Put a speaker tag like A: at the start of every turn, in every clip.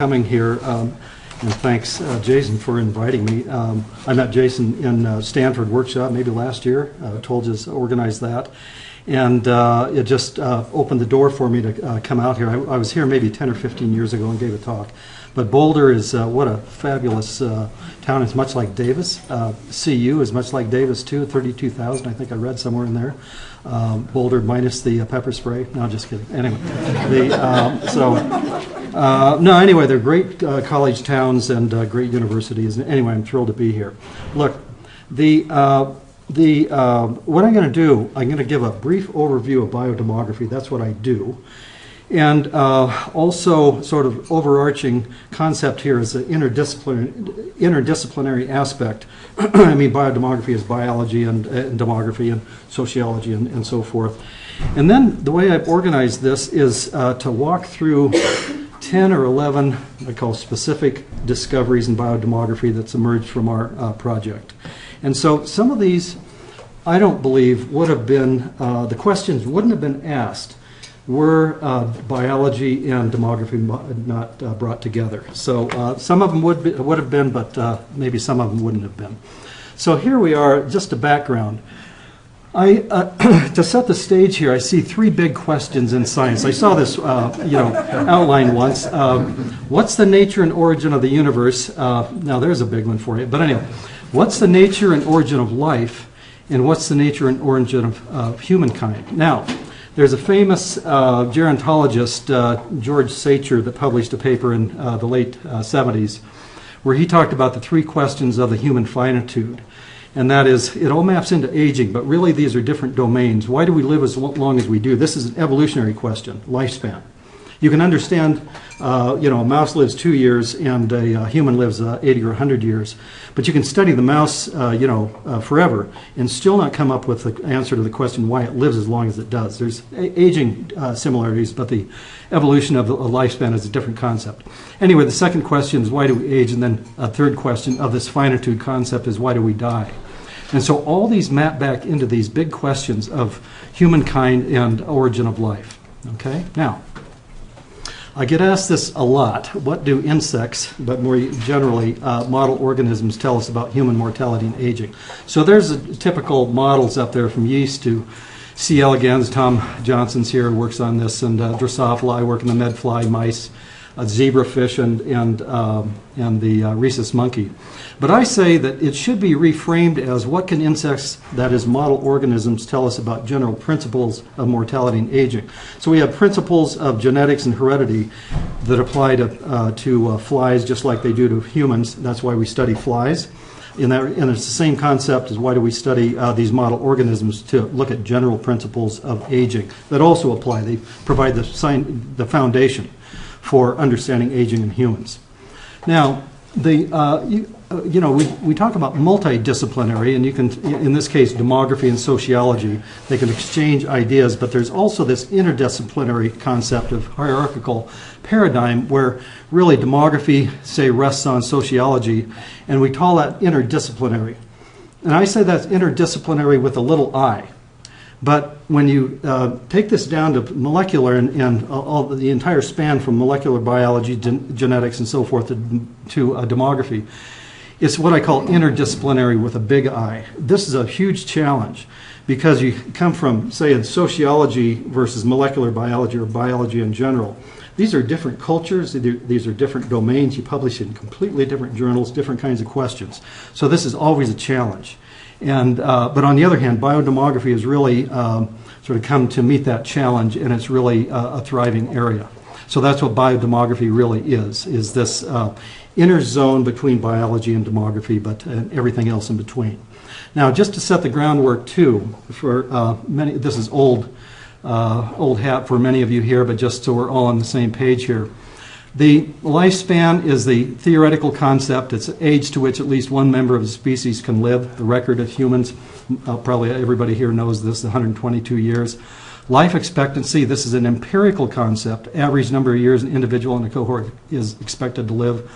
A: Coming here, and thanks Jason for inviting me. I met Jason in Stanford workshop maybe last year. Told you to organize that, and it just opened the door for me to come out here. I was here maybe 10 or 15 years ago and gave a talk. But Boulder is what a fabulous town. It's much like Davis. CU is much like Davis too. 32,000, I think I read somewhere in there. Boulder minus the pepper spray. No, just kidding. Anyway, anyway, they're great college towns and great universities. Anyway, I'm thrilled to be here. Look, what I'm going to do, I'm going to give a brief overview of biodemography. That's what I do. And also sort of overarching concept here is the interdisciplinary aspect. I mean, biodemography is biology and demography and sociology and so forth. And then the way I've organized this is to walk through 10 or 11, I call specific discoveries in biodemography that's emerged from our project. And so some of these, I don't believe, would have been, the questions wouldn't have been asked were biology and demography not brought together. So some of them would have been, but maybe some of them wouldn't have been. So here we are, just a background. To set the stage here, I see three big questions in science. I saw this outline once. What's the nature and origin of the universe? Now there's a big one for you. But anyway, what's the nature and origin of life? And what's the nature and origin of humankind? Now, there's a famous gerontologist, George Sacher, that published a paper in the late 70s where he talked about the three questions of the human finitude. And that is, it all maps into aging, but really these are different domains. Why do we live as long as we do? This is an evolutionary question, lifespan. You can understand, a mouse lives 2 years and a human lives 80 or 100 years. But you can study the mouse, forever and still not come up with the answer to the question why it lives as long as it does. There's aging similarities, but the evolution of a lifespan is a different concept. Anyway, the second question is why do we age? And then a third question of this finitude concept is why do we die? And so all these map back into these big questions of humankind and origin of life. Okay? Now, I get asked this a lot. What do insects, but more generally model organisms, tell us about human mortality and aging? So there's typical models up there from yeast to C. elegans. Tom Johnson's here, works on this, and Drosophila. I work in the Medfly mice, zebrafish, and the rhesus monkey. But I say that it should be reframed as what can insects, that is model organisms, tell us about general principles of mortality and aging. So we have principles of genetics and heredity that apply to flies just like they do to humans. That's why we study flies. And it's the same concept as why do we study these model organisms, to look at general principles of aging that also apply. They provide the foundation for understanding aging in humans. Now, we talk about multidisciplinary, and you can, in this case, demography and sociology, they can exchange ideas, but there's also this interdisciplinary concept of hierarchical paradigm where really demography, say, rests on sociology, and we call that interdisciplinary. And I say that's interdisciplinary with a little I. But when you take this down to molecular and all the entire span from molecular biology, genetics, and so forth to demography, it's what I call interdisciplinary with a big I. This is a huge challenge because you come from, say, in sociology versus molecular biology or biology in general. These are different cultures. These are different domains. You publish in completely different journals, different kinds of questions. So this is always a challenge. And but on the other hand, biodemography has really sort of come to meet that challenge, and it's really a thriving area. So that's what biodemography really is this inner zone between biology and demography, but everything else in between. Now, just to set the groundwork too, for many, this is old hat for many of you here, but just so we're all on the same page here. The lifespan is the theoretical concept. It's age to which at least one member of the species can live. The record of humans, probably everybody here knows this, 122 years. Life expectancy, this is an empirical concept. Average number of years an individual in a cohort is expected to live.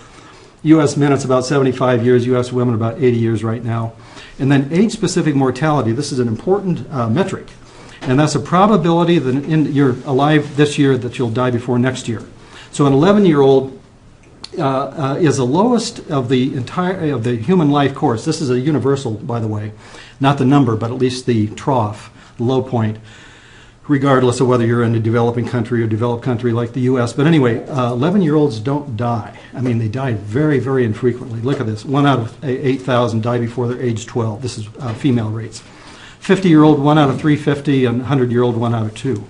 A: U.S. men, it's about 75 years. U.S. women, about 80 years right now. And then age-specific mortality, this is an important metric. And that's a probability that you're alive this year that you'll die before next year. So an 11-year-old is the lowest of the human life course. This is a universal, by the way, not the number, but at least the trough, the low point, regardless of whether you're in a developing country or developed country like the U.S. But anyway, 11-year-olds don't die. I mean, they die very, very infrequently. Look at this. 1 out of 8,000 die before they're age 12. This is female rates. 50-year-old, 1 out of 350, and 100-year-old, 1 out of 2.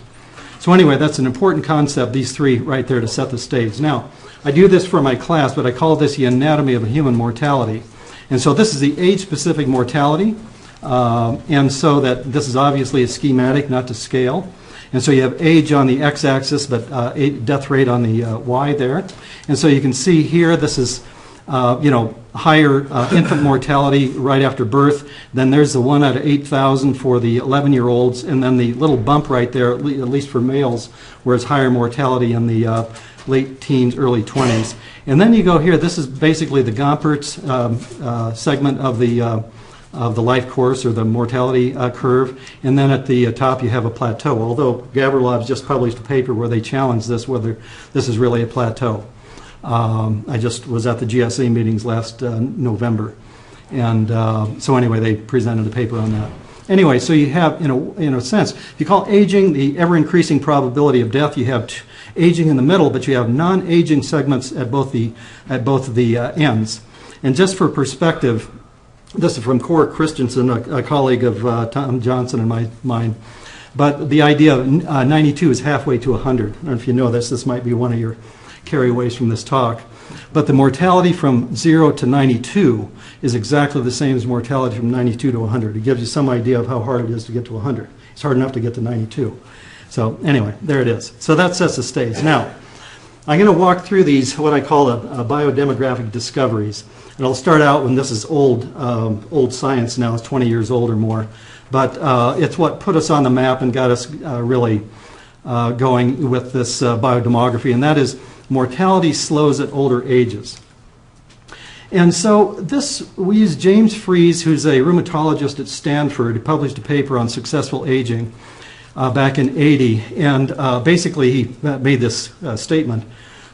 A: So anyway, that's an important concept, these three right there to set the stage. Now, I do this for my class, but I call this the anatomy of human mortality. And so this is the age-specific mortality. And so that this is obviously a schematic, not to scale. And so you have age on the x-axis, but death rate on the y there. And so you can see here, this is, higher infant mortality right after birth. Then there's the 1 out of 8,000 for the 11-year-olds. And then the little bump right there, at least for males, where it's higher mortality in the late teens, early 20s. And then you go here, this is basically the Gompertz segment of the life course or the mortality curve. And then at the top you have a plateau, although Gavrilov's just published a paper where they challenge this, whether this is really a plateau. I just was at the GSA meetings last November. And so anyway, they presented a paper on that. Anyway, so you have, in a sense, if you call aging the ever-increasing probability of death, you have aging in the middle, but you have non-aging segments at both the ends. And just for perspective, this is from Cora Christensen, a colleague of Tom Johnson and mine. But the idea of 92 is halfway to 100. I don't know if you know this. This might be one of your carryaways from this talk. But the mortality from 0 to 92 is exactly the same as mortality from 92 to 100. It gives you some idea of how hard it is to get to 100. It's hard enough to get to 92. So anyway, there it is. So that sets the stage. Now, I'm going to walk through these, what I call biodemographic discoveries. And I'll start out when this is old science now. It's 20 years old or more. But it's what put us on the map and got us really going with this biodemography. And that is mortality slows at older ages. And so we use James Fries, who's a rheumatologist at Stanford, who published a paper on successful aging back in 80. And basically he made this statement: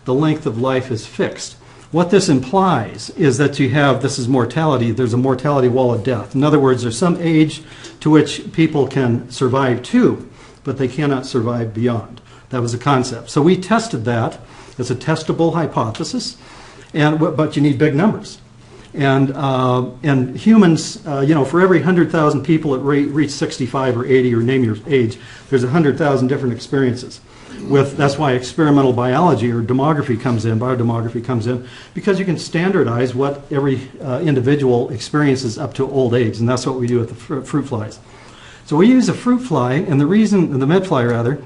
A: the length of life is fixed. What this implies is that this is mortality, there's a mortality wall of death. In other words, there's some age to which people can survive to, but they cannot survive beyond. That was the concept. So we tested that. It's a testable hypothesis, but you need big numbers. And humans, for every 100,000 people that reach 65 or 80 or name your age, there's 100,000 different experiences. That's why experimental biology or demography comes in, biodemography comes in, because you can standardize what every individual experiences up to old age, and that's what we do with the fruit flies. So we use a fruit fly, and the Medfly rather,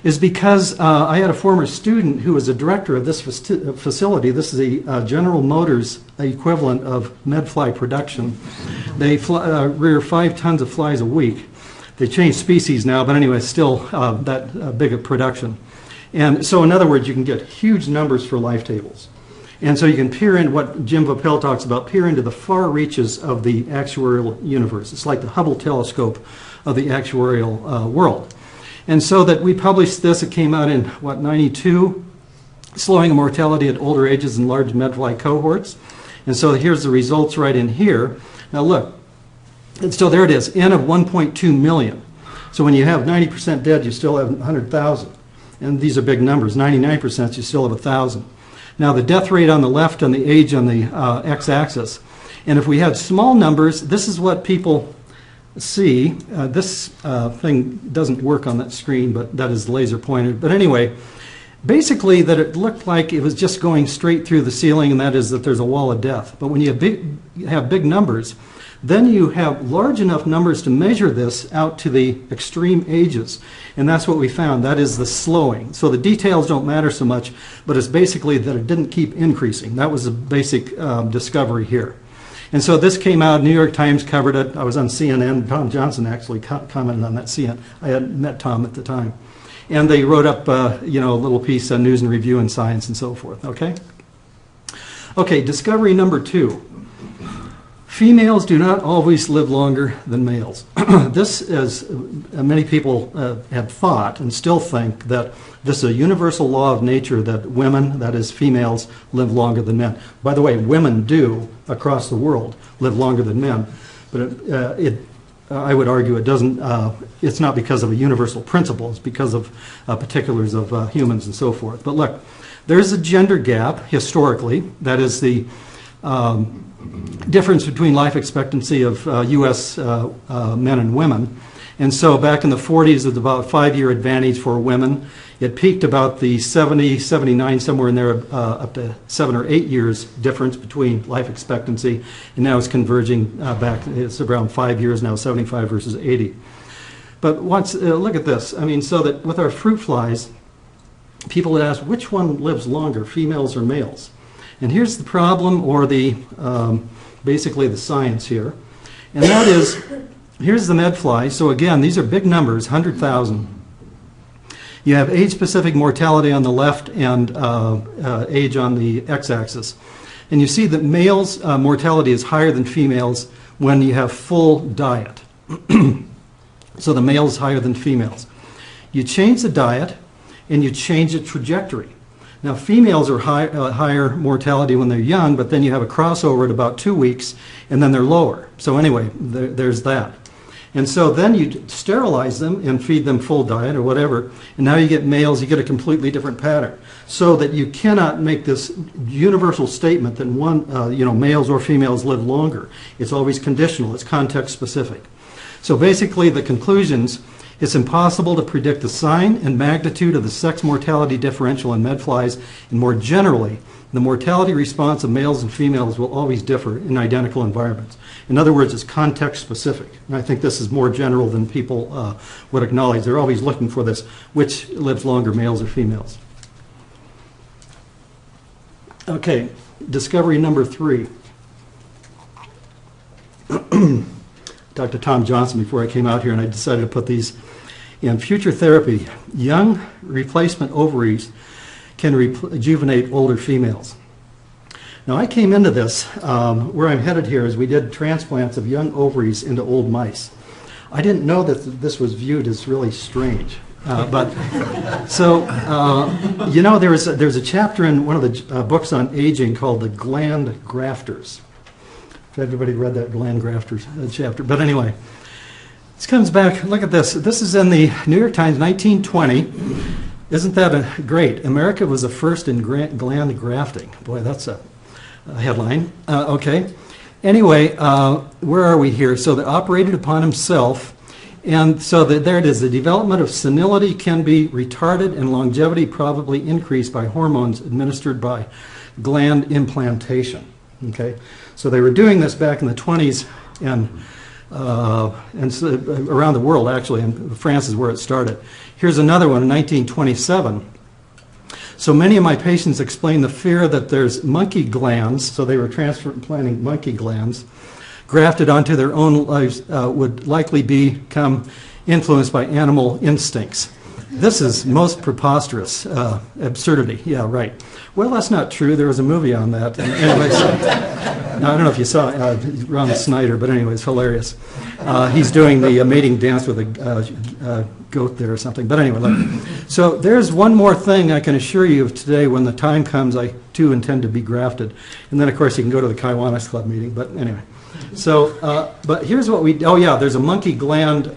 A: is because I had a former student who was a director of this facility. This is a General Motors equivalent of Medfly production. They rear 5 tons of flies a week. They changed species now, but anyway, still that big a production. And so in other words, you can get huge numbers for life tables. And so you can peer in what Jim Vappell talks about, peer into the far reaches of the actuarial universe. It's like the Hubble telescope of the actuarial world. And so that we published this, it came out in, 92, slowing mortality at older ages in large Medfly cohorts. And so here's the results right in here. Now look, and so there it is, N of 1.2 million. So when you have 90% dead, you still have 100,000. And these are big numbers, 99%, you still have 1,000. Now the death rate on the left and the age on the x-axis. And if we had small numbers, this is what people see. This thing doesn't work on that screen, but that is laser pointed. But anyway, basically that it looked like it was just going straight through the ceiling, and that is that there's a wall of death. But when you have big numbers, then you have large enough numbers to measure this out to the extreme ages. And that's what we found. That is the slowing. So the details don't matter so much, but it's basically that it didn't keep increasing. That was the basic discovery here. And so this came out, New York Times covered it. I was on CNN. Tom Johnson actually commented on that CNN. I had met Tom at the time. And they wrote up, a little piece on News and Review and Science and so forth, okay? Okay, discovery number 2. Females do not always live longer than males. This is, many people have thought and still think that this is a universal law of nature that women, that is females, live longer than men. By the way, women do across the world live longer than men, but I would argue it doesn't. It's not because of a universal principle. It's because of particulars of humans and so forth. But look, there's a gender gap historically. That is the difference between life expectancy of U.S. Men and women. And so back in the 40s, it was about a 5-year advantage for women. It peaked about the 70, 79, somewhere in there, up to 7 or 8 years difference between life expectancy. And now it's converging back. It's around 5 years now, 75 versus 80. But once, look at this. I mean, so that with our fruit flies, people would ask, which one lives longer, females or males? And here's the problem, or the basically the science here. And that is, here's the Medfly. So again, these are big numbers, 100,000. You have age-specific mortality on the left and age on the x-axis. And you see that males' mortality is higher than females when you have full diet. So the male is higher than females. You change the diet and you change the trajectory. Now, females are higher mortality when they're young, but then you have a crossover at about 2 weeks, and then they're lower. So anyway, there's that. And so then you sterilize them and feed them full diet or whatever, and now you get males, you get a completely different pattern. So that you cannot make this universal statement that males or females live longer. It's always conditional, it's context specific. So basically the conclusions, it's impossible to predict the sign and magnitude of the sex mortality differential in medflies, and more generally, the mortality response of males and females will always differ in identical environments. In other words, it's context specific. And I think this is more general than people would acknowledge. They're always looking for this, which lives longer, males or females. Okay, discovery number 3. Dr. Tom Johnson before I came out here, and I decided to put these in future therapy. Young replacement ovaries can rejuvenate older females. Now, I came into this, where I'm headed here is we did transplants of young ovaries into old mice. I didn't know that this was viewed as really strange. There's a chapter in one of the books on aging called The Gland Grafters. If everybody read that Gland Grafters chapter. But anyway, this comes back, look at this. This is in the New York Times, 1920. Isn't that great? America was the first in gland grafting. Boy, that's a headline. Okay. Anyway, where are we here? So they operated upon himself. And so there it is. The development of senility can be retarded and longevity probably increased by hormones administered by gland implantation. Okay. So they were doing this back in the 20s and so around the world, actually, and France is where it started. Here's another one in 1927. So many of my patients explain the fear that there's monkey glands, so they were transplanting monkey glands, grafted onto their own lives, would likely become influenced by animal instincts. This is most preposterous absurdity. Yeah, right. Well, that's not true. There was a movie on that. Anyways, now, I don't know if you saw Ron Snyder, but anyway, it's hilarious. He's doing the mating dance with a goat there or something. But anyway, so there's one more thing I can assure you of today. When the time comes, I too intend to be grafted. And then, of course, you can go to the Kiwanis Club meeting. But anyway. So, but here's what we, oh yeah, there's a monkey gland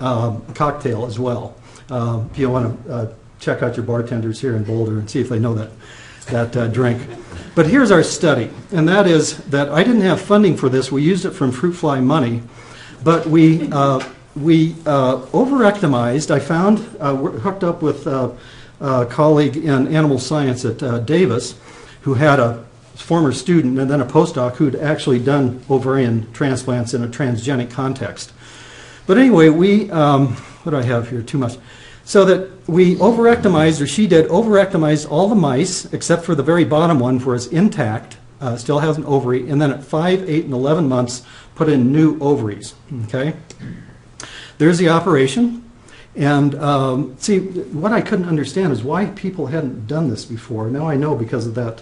A: cocktail as well. If you want to check out your bartenders here in Boulder and see if they know that drink. But here's our study, and that is that I didn't have funding for this. We used it from fruit fly money, but we overectomized. I found, we're hooked up with a colleague in animal science at Davis who had a former student and then a postdoc who'd actually done ovarian transplants in a transgenic context. But anyway, what do I have here? Too much. So that we overectomized, or she did, overectomized all the mice except for the very bottom one where it's intact, still has an ovary, and then at 5, 8, and 11 months put in new ovaries. Okay? There's the operation. And see, what I couldn't understand is why people hadn't done this before. Now I know because of that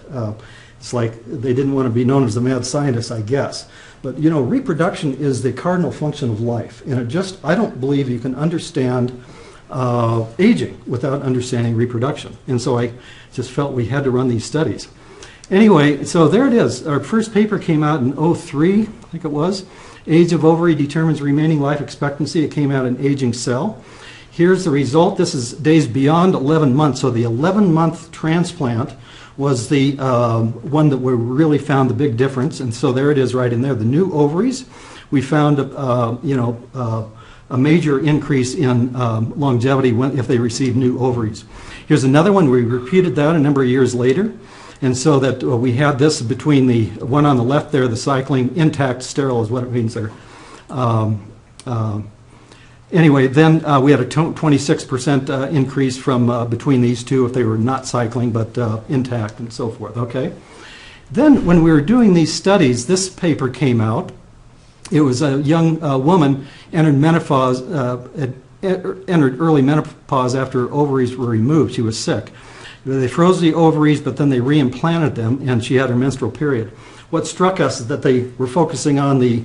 A: It's like they didn't want to be known as the mad scientists, I guess. But, you know, reproduction is the cardinal function of life. And I don't believe you can understand aging without understanding reproduction. And so I just felt we had to run these studies. Anyway, so there it is. Our first paper came out in '03, I think it was. Age of ovary determines remaining life expectancy. It came out in Aging Cell. Here's the result. This is days beyond 11 months. So the 11-month transplant was the one that we really found the big difference. And so there it is right in there. The new ovaries, we found a major increase in longevity if they received new ovaries. Here's another one. We repeated that a number of years later. And so that we had this between the one on the left there, the cycling, intact, sterile is what it means there. Anyway, then we had a 26% increase from between these two if they were not cycling but intact and so forth, okay? Then when we were doing these studies, this paper came out. It was a young woman entered menopause, entered early menopause after her ovaries were removed. She was sick. They froze the ovaries, but then they reimplanted them, and she had her menstrual period. What struck us is that they were focusing on the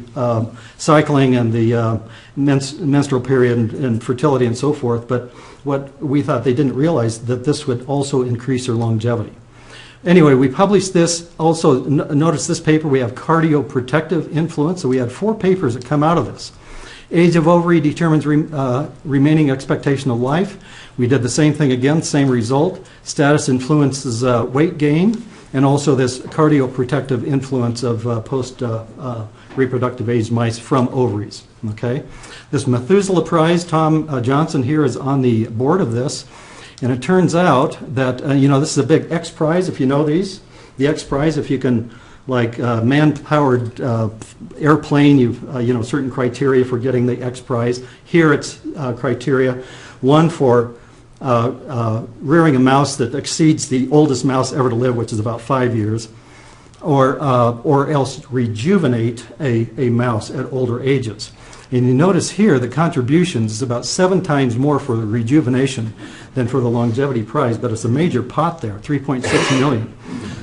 A: cycling and the menstrual period and fertility and so forth, but what we thought they didn't realize that this would also increase her longevity. Anyway, we published this. Also, notice this paper, we have cardioprotective influence, so we had 4 papers that come out of this. Age of ovary determines remaining expectation of life. We did the same thing again, same result. Status influences weight gain, and also this cardioprotective influence of post-reproductive age mice from ovaries. Okay, this Methuselah Prize, Tom Johnson here is on the board of this, and it turns out that this is a big X Prize. If you know these, the X Prize, if you can, like man-powered airplane, you've certain criteria for getting the X Prize. Here it's criteria, one for rearing a mouse that exceeds the oldest mouse ever to live, which is about 5 years, or else rejuvenate a mouse at older ages. And you notice here the contributions is about 7 times more for the rejuvenation than for the longevity prize, but it's a major pot there, 3.6 million.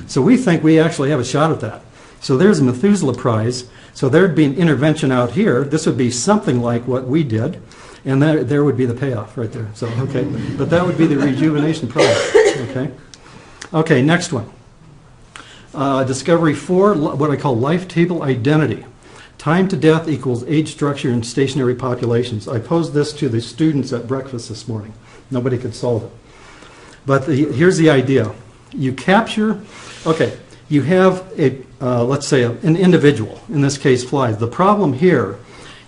A: So we think we actually have a shot at that. So there's a Methuselah Prize. So there'd be an intervention out here. This would be something like what we did, and there would be the payoff right there. So, okay, but that would be the Rejuvenation Prize. Okay, okay, next one. Discovery 4, what I call life table identity. Time to death equals age structure in stationary populations. I posed this to the students at breakfast this morning. Nobody could solve it. But here's the idea. You capture, okay, you have let's say an individual, in this case flies. The problem here,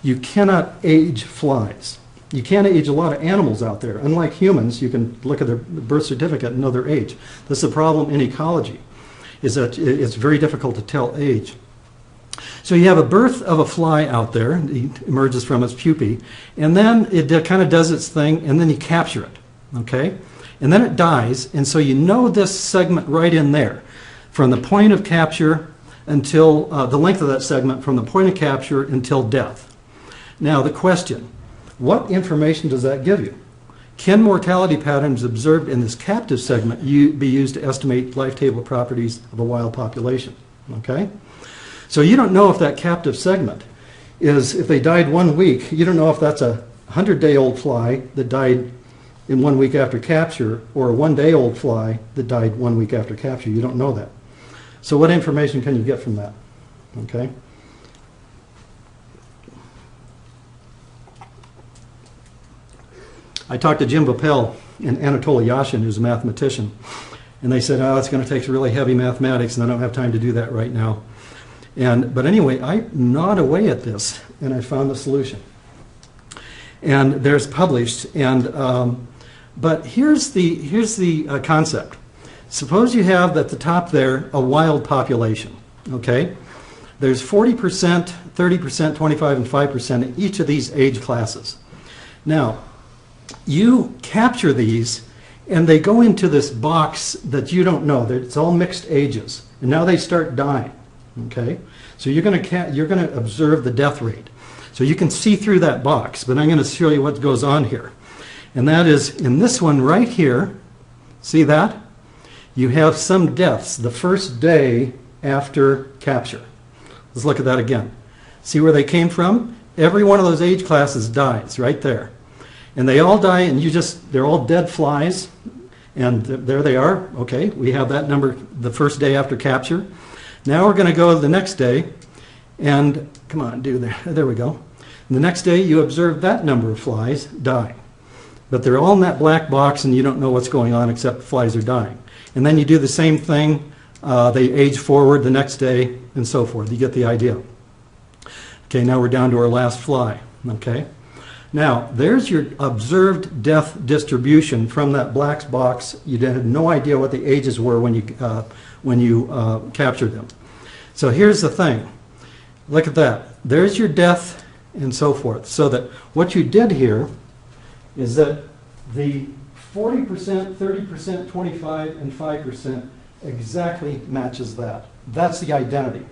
A: you cannot age flies. You can't age a lot of animals out there. Unlike humans, you can look at their birth certificate and know their age. This is a problem in ecology, is that it's very difficult to tell age. So you have a birth of a fly out there, it emerges from its pupae, and then it kind of does its thing, and then you capture it, okay? And then it dies, and so you know this segment right in there, from the point of capture until, the length of that segment from the point of capture until death. Now the question, what information does that give you? Can mortality patterns observed in this captive segment be used to estimate life table properties of a wild population, okay? So you don't know if that captive segment is, if they died 1 week, you don't know if that's a 100-day-old fly that died in 1 week after capture, or a 1-day-old fly that died 1 week after capture. You don't know that. So what information can you get from that? Okay. I talked to Jim Vopel and Anatoly Yashin, who's a mathematician, and they said, oh, it's going to take really heavy mathematics, and I don't have time to do that right now. But anyway, I gnawed away at this, and I found the solution. And there's published, and but here's the concept. Suppose you have at the top there a wild population, okay? There's 40%, 30%, 25%, and 5% in each of these age classes. Now, you capture these, and they go into this box that you don't know. It's all mixed ages, and now they start dying, okay? So you're going to observe the death rate. So you can see through that box, but I'm going to show you what goes on here. And that is, in this one right here, see that? you have some deaths the first day after capture. Let's look at that again. See where they came from? Every one of those age classes dies right there. And they all die, and they're all dead flies. And there they are. Okay, we have that number the first day after capture. Now we're going to go the next day, and come on, there we go. And the next day you observe that number of flies dying. But they're all in that black box, and you don't know what's going on except flies are dying. And then you do the same thing. They age forward the next day, and so forth. You get the idea. Okay, now we're down to our last fly. Okay. Now, there's your observed death distribution from that black box. You had no idea what the ages were when you captured them. So here's the thing. Look at that. There's your death and so forth. So that what you did here is that the 40%, 30%, 25%, and 5% exactly matches that. That's the identity.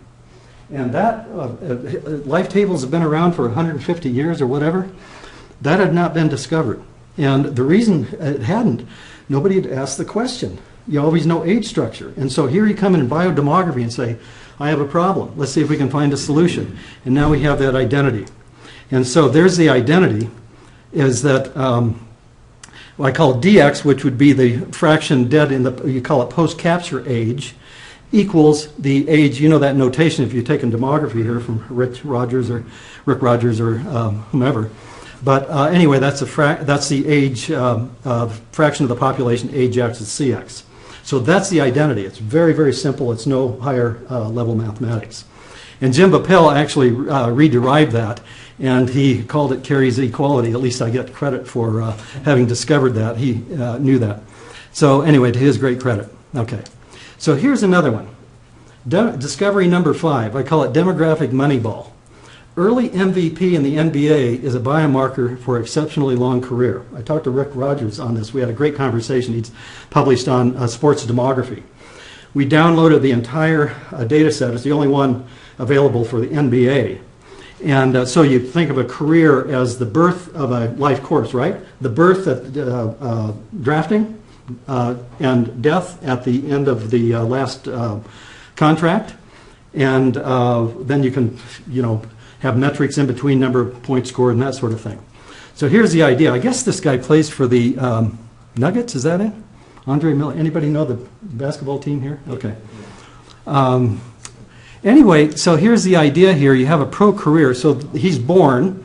A: And that, life tables have been around for 150 years or whatever. That had not been discovered. And the reason it hadn't, nobody had asked the question. You always know age structure. And so here you come in biodemography and say, I have a problem. Let's see if we can find a solution. And now we have that identity. And so there's the identity, is that I call dx, which would be the fraction dead in the, you call it post-capture age, equals the age, you know that notation if you've taken demography here from Rick Rogers or whomever. But anyway, that's the age fraction of the population, age x is cx. So that's the identity. It's very, very simple. It's no higher level mathematics. And Jim Bappel actually re-derived that, and he called it Carey's equality. At least I get credit for having discovered that. He knew that. So anyway, to his great credit. Okay. So here's another one. Discovery number 5. I call it demographic moneyball. Early MVP in the NBA is a biomarker for exceptionally long career. I talked to Rick Rogers on this. We had a great conversation. He's published on sports demography. We downloaded the entire data set. It's the only one available for the NBA. And so you think of a career as the birth of a life course, right? The birth at drafting and death at the end of the last contract. And then you can, have metrics in between, number of points scored and that sort of thing. So here's the idea. I guess this guy plays for the Nuggets, is that it? Andre Miller. Anybody know the basketball team here? Okay. Anyway, so here's the idea here. You have a pro career. So he's born,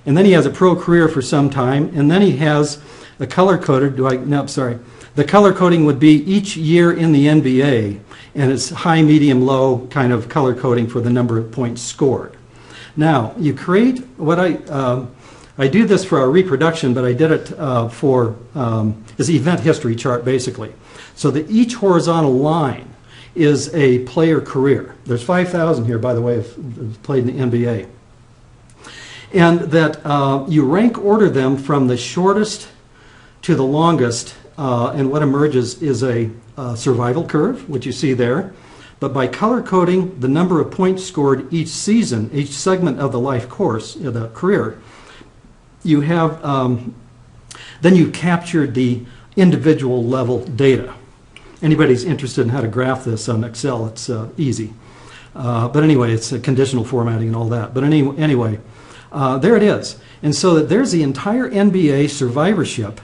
A: and then he has a pro career for some time, and then he has a color-coded, the color coding would be each year in the NBA, and it's high, medium, low kind of color coding for the number of points scored. Now, you create what I do this for our reproduction, but I did it for this event history chart, basically. So that each horizontal line is a player career. There's 5,000 here, by the way, have played in the NBA. And that you rank order them from the shortest to the longest, and what emerges is a survival curve, which you see there. But by color coding the number of points scored each season, each segment of the life course, the career, you have, then you captured the individual level data. Anybody's interested in how to graph this on Excel, it's easy. But anyway, it's a conditional formatting and all that. But anyway, there it is. And so there's the entire NBA survivorship,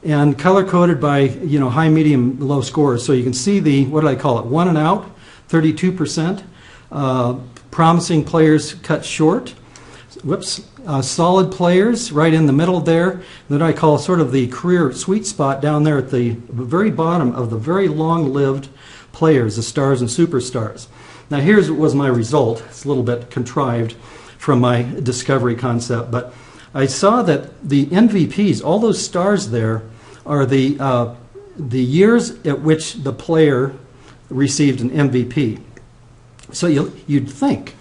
A: and color-coded by, high, medium, low scores. So you can see the, what do I call it, 1 and out, 32%. Promising players cut short. Whoops. Solid players right in the middle there. That I call sort of the career sweet spot down there at the very bottom of the very long-lived players, the stars and superstars. Now here's was my result. It's a little bit contrived from my discovery concept, but I saw that the MVPs, all those stars there, are the years at which the player received an MVP. So you'd think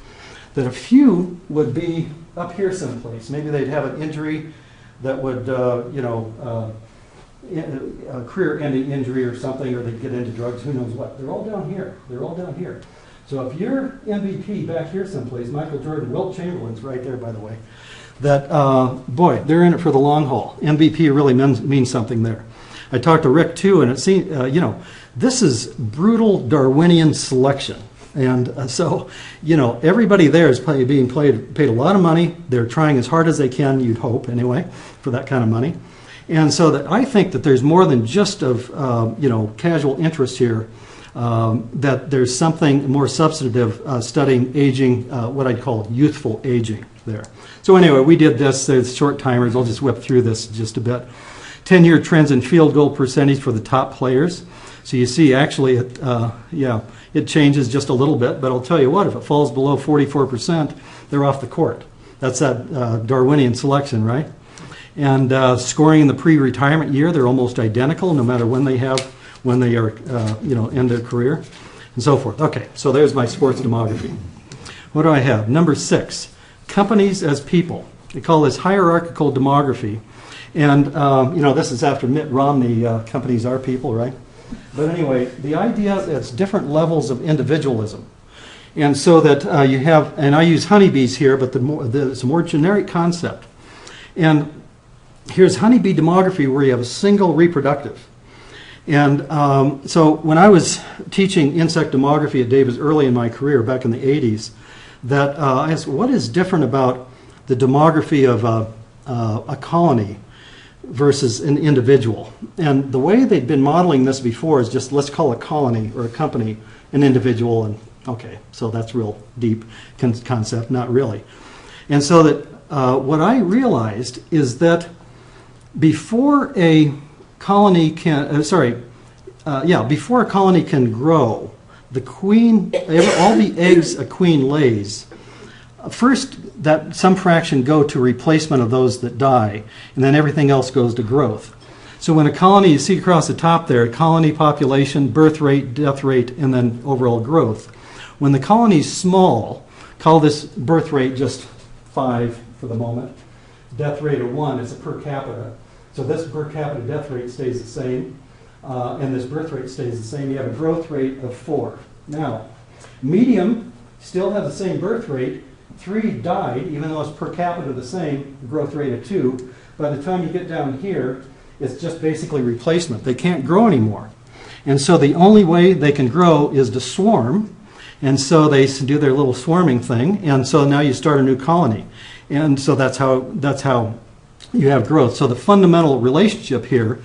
A: that a few would be up here someplace. Maybe they'd have an injury that would, a career-ending injury or something, or they'd get into drugs, who knows what. They're all down here. They're all down here. So if you're MVP back here someplace, Michael Jordan, Wilt Chamberlain's right there, by the way, that, boy, they're in it for the long haul. MVP really means something there. I talked to Rick too, and it seemed, this is brutal Darwinian selection. And so, everybody there is being paid a lot of money. They're trying as hard as they can, you'd hope anyway, for that kind of money. And so that I think that there's more than just of, casual interest here, that there's something more substantive studying aging, what I'd call youthful aging there. So anyway, we did this. There's short timers. I'll just whip through this just a bit. 10-year trends in field goal percentage for the top players. So you see, actually, it changes just a little bit. But I'll tell you what, if it falls below 44%, they're off the court. That's that Darwinian selection, right? And scoring in the pre-retirement year, they're almost identical, no matter when they are, end their career, and so forth. Okay, so there's my sports demography. What do I have? Number 6, companies as people. They call this hierarchical demography. And, this is after Mitt Romney, companies are people, right? But anyway, the idea is it's different levels of individualism. And so that you have, and I use honeybees here, but it's a more generic concept. And here's honeybee demography, where you have a single reproductive. And so when I was teaching insect demography at Davis early in my career, back in the 80s, that I asked, what is different about the demography of a colony versus an individual? And the way they'd been modeling this before is just, let's call a colony or a company an individual, and okay, so that's real deep concept, not really. And so that what I realized is that before a colony can, before a colony can grow, the queen, all the eggs a queen lays, first that some fraction go to replacement of those that die, and then everything else goes to growth. So when a colony, you see across the top there, colony population, birth rate, death rate, and then overall growth. When the colony's small, call this birth rate just 5 for the moment, death rate of 1, it's a per capita. So this per capita death rate stays the same, and this birth rate stays the same. You have a growth rate of 4. Now, medium still have the same birth rate. 3 died, even though it's per capita the same, growth rate of 2. By the time you get down here, it's just basically replacement. They can't grow anymore. And so the only way they can grow is to swarm. And so they do their little swarming thing. And so now you start a new colony. And so that's how you have growth. So the fundamental relationship here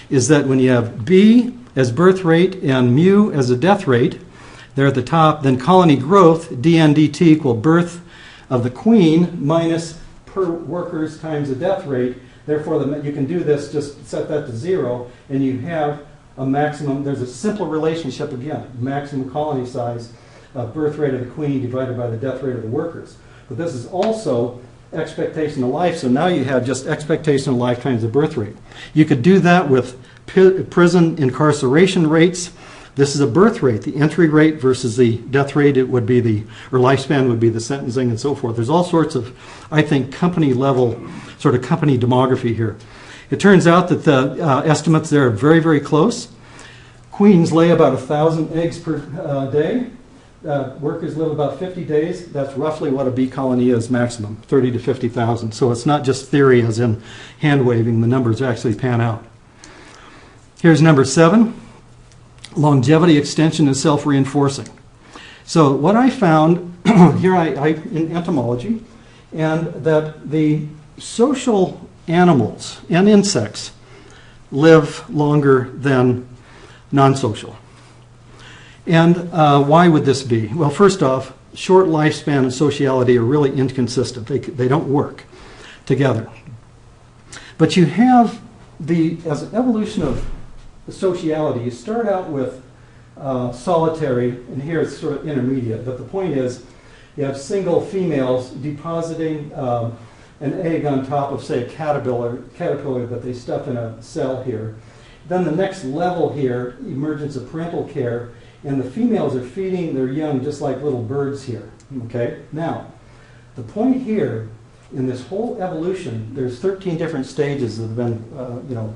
A: is that when you have B as birth rate and mu as a death rate, there at the top, then colony growth, dNdt equal birth of the queen minus per workers times the death rate. Therefore, you can do this, just set that to 0, and you have a maximum, there's a simple relationship again, maximum colony size of birth rate of the queen divided by the death rate of the workers. But this is also expectation of life, so now you have just expectation of life times the birth rate. You could do that with prison incarceration rates. This is a birth rate, the entry rate versus the death rate. It would be or lifespan would be the sentencing and so forth. There's all sorts of, I think, company level, sort of company demography here. It turns out that the estimates there are very, very close. Queens lay about 1,000 eggs per day. Workers live about 50 days. That's roughly what a bee colony is maximum, 30 to 50,000. So it's not just theory as in hand waving. The numbers actually pan out. Here's number 7. Longevity extension is self-reinforcing. So what I found here in entomology, and that the social animals and insects live longer than non-social. And why would this be? Well, first off, short lifespan and sociality are really inconsistent. They don't work together. But you have as an evolution of sociality, you start out with solitary, and here it's sort of intermediate, but the point is you have single females depositing an egg on top of, say, a caterpillar that they stuff in a cell here. Then the next level here, emergence of parental care, and the females are feeding their young just like little birds here. Okay? Now, the point here in this whole evolution, there's 13 different stages that have been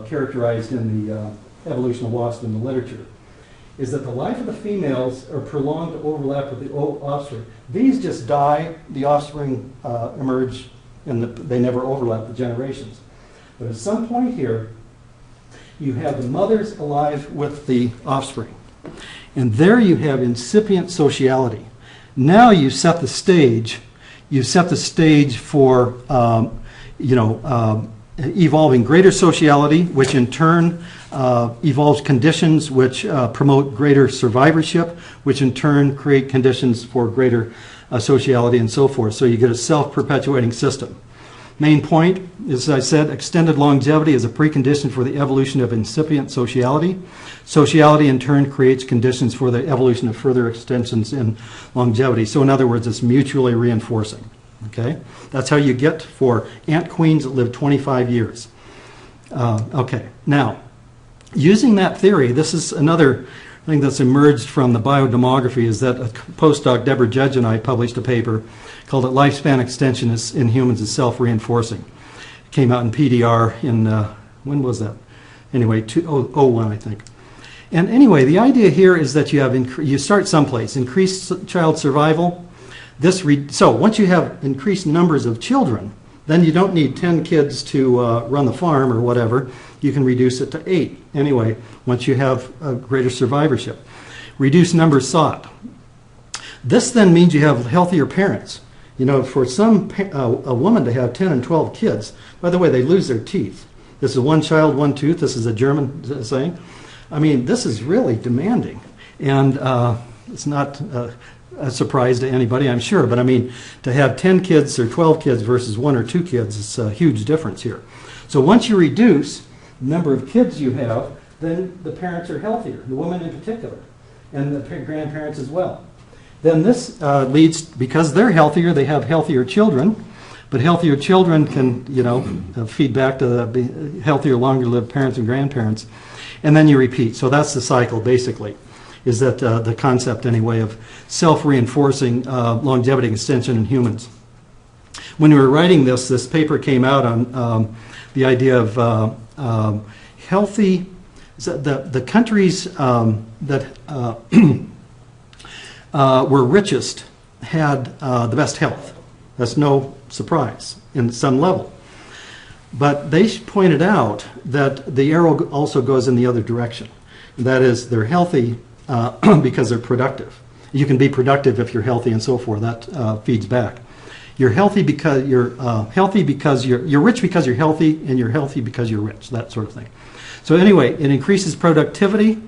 A: characterized in the evolution of wasps in the literature, is that the life of the females are prolonged to overlap with the offspring. These just die, the offspring emerge, and they never overlap the generations. But at some point here, You have the mothers alive with the offspring. And there you have incipient sociality. Now you set the stage. You set the stage for, evolving greater sociality, which in turn evolves conditions which promote greater survivorship, which in turn create conditions for greater sociality and so forth. So you get a self-perpetuating system. Main point, as I said, extended longevity is a precondition for the evolution of incipient sociality. Sociality in turn creates conditions for the evolution of further extensions in longevity. So in other words, it's mutually reinforcing. Okay? That's how you get for ant queens that live 25 years. Okay, now, using that theory, this is another thing that's emerged from the biodemography, is that a postdoc, Deborah Judge, and I published a paper called it Lifespan Extension in Humans is Self-Reinforcing. It came out in PDR in, when was that? Anyway, 2001, I think. And anyway, the idea here is that you start someplace, increased child survival. So once you have increased numbers of children, then you don't need 10 kids to run the farm or whatever. You can reduce it to 8. Anyway, once you have a greater survivorship. Reduced numbers sought. This then means you have healthier parents. You know, for a woman to have 10 and 12 kids, by the way, they lose their teeth. This is one child, one tooth. This is a German saying. I mean, this is really demanding. And it's not a surprise to anybody, I'm sure. But I mean, to have 10 kids or 12 kids versus 1 or 2 kids, it's a huge difference here. So once you reduce the number of kids you have, then the parents are healthier, the woman in particular, and the grandparents as well. Then this leads, because they're healthier, they have healthier children, but healthier children can, feed back to the healthier, longer-lived parents and grandparents, and then you repeat. So that's the cycle, basically, is that the concept, anyway, of self-reinforcing longevity extension in humans. When we were writing this paper came out on the idea of healthy, the countries that were richest had the best health. That's no surprise in some level. But they pointed out that the arrow also goes in the other direction. That is, they're healthy because they're productive. You can be productive if you're healthy and so forth. That feeds back. You're healthy because you're healthy because you're rich because you're healthy, and you're healthy because you're rich. That sort of thing. So anyway, it increases productivity,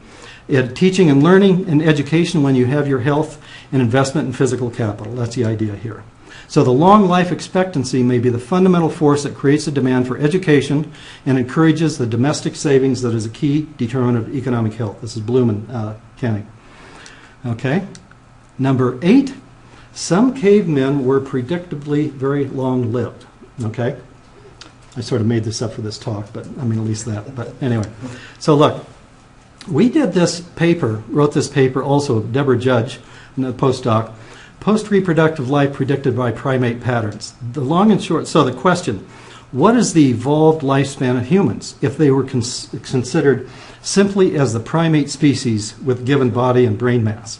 A: teaching and learning and education when you have your health, and investment in physical capital. That's the idea here. So the long life expectancy may be the fundamental force that creates a demand for education and encourages the domestic savings that is a key determinant of economic health. This is Bloom and Canning. Okay. Number 8, some cavemen were predictably very long-lived. Okay. I sort of made this up for this talk, but I mean at least that. But anyway, so look, we did this paper, wrote this paper also, Deborah Judge, a postdoc, post-reproductive life predicted by primate patterns. The long and short, so the question, what is the evolved lifespan of humans if they were considered simply as the primate species with given body and brain mass?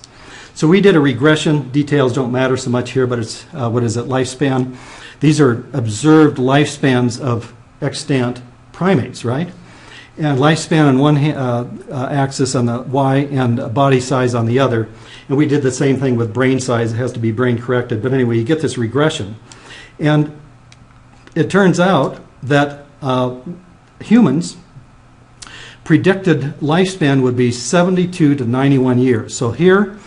A: So we did a regression. Details don't matter so much here, but it's, what is it, lifespan? These are observed lifespans of extant primates, right? And lifespan on one axis on the Y and body size on the other. And we did the same thing with brain size. It has to be brain corrected. But anyway, you get this regression. And it turns out that humans predicted lifespan would be 72 to 91 years. So here,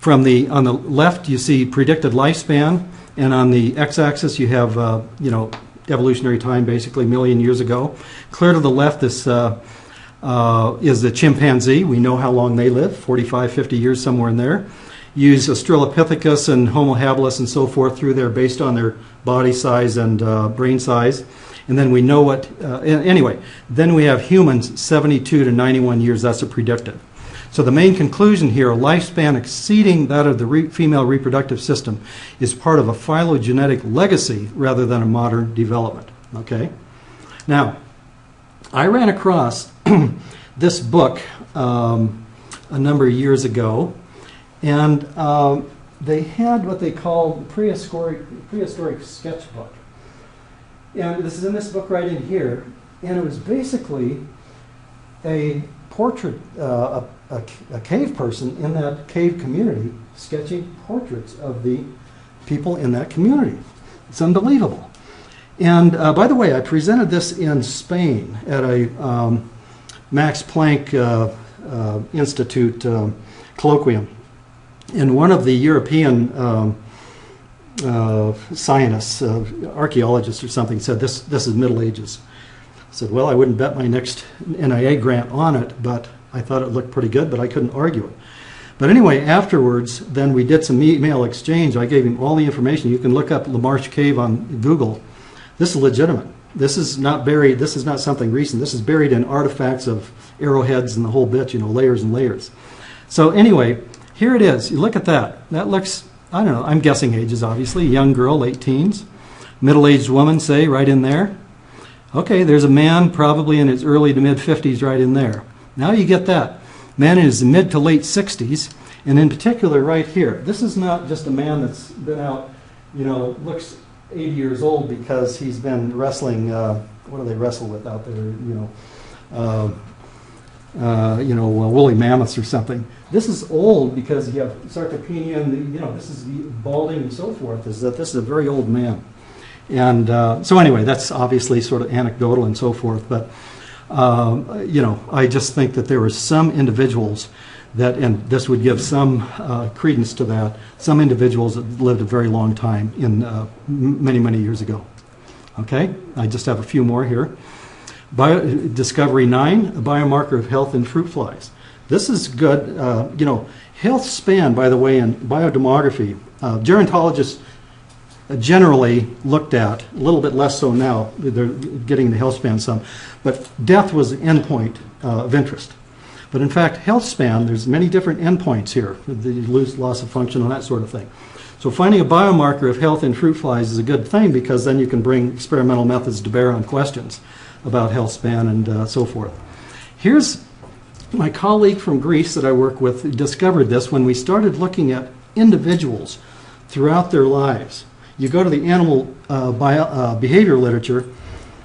A: on the left, you see predicted lifespan. And on the x-axis, you have, evolutionary time, basically, a million years ago. Clear to the left, this is the chimpanzee. We know how long they live, 45, 50 years, somewhere in there. Use Australopithecus and Homo habilis and so forth through there based on their body size and brain size. And then we know what, anyway, then we have humans, 72 to 91 years. That's a predictive. So the main conclusion here, a lifespan exceeding that of the female reproductive system is part of a phylogenetic legacy rather than a modern development. Okay? Now, I ran across this book a number of years ago, and they had what they called prehistoric sketchbook. And this is in this book right in here, and it was basically a portrait, a cave person in that cave community sketching portraits of the people in that community. It's unbelievable. And by the way, I presented this in Spain at a Max Planck Institute colloquium. And one of the European scientists, archaeologists or something, said this is Middle Ages. I said, well, I wouldn't bet my next NIA grant on it, but I thought it looked pretty good, but I couldn't argue it. But anyway, afterwards, then we did some email exchange. I gave him all the information. You can look up La Marche Cave on Google. This is legitimate. This is not buried. This is not something recent. This is buried in artifacts of arrowheads and the whole bit, layers and layers. So anyway, here it is. You look at that. That looks, I don't know, I'm guessing ages, obviously. Young girl, late teens. Middle-aged woman, say, right in there. Okay, there's a man probably in his early to mid-50s right in there. Now you get that. Man in his mid to late 60s, and in particular right here. This is not just a man that's been out, looks 80 years old because he's been wrestling, what do they wrestle with out there, woolly mammoths or something. This is old because you have sarcopenia and, this is balding and so forth, is that this is a very old man. And so anyway, that's obviously sort of anecdotal and so forth, but I just think that there were some individuals that, and this would give some credence to that, some individuals that lived a very long time in many, many years ago. Okay, I just have a few more here. Discovery 9, a biomarker of health in fruit flies. This is good. Health span, by the way, in biodemography, gerontologists generally looked at, a little bit less so now, they're getting the health span some, but death was the endpoint of interest. But in fact, health span, there's many different endpoints here, the loss of function and that sort of thing. So finding a biomarker of health in fruit flies is a good thing because then you can bring experimental methods to bear on questions about health span and so forth. Here's my colleague from Greece that I work with who discovered this when we started looking at individuals throughout their lives. You go to the animal behavior literature,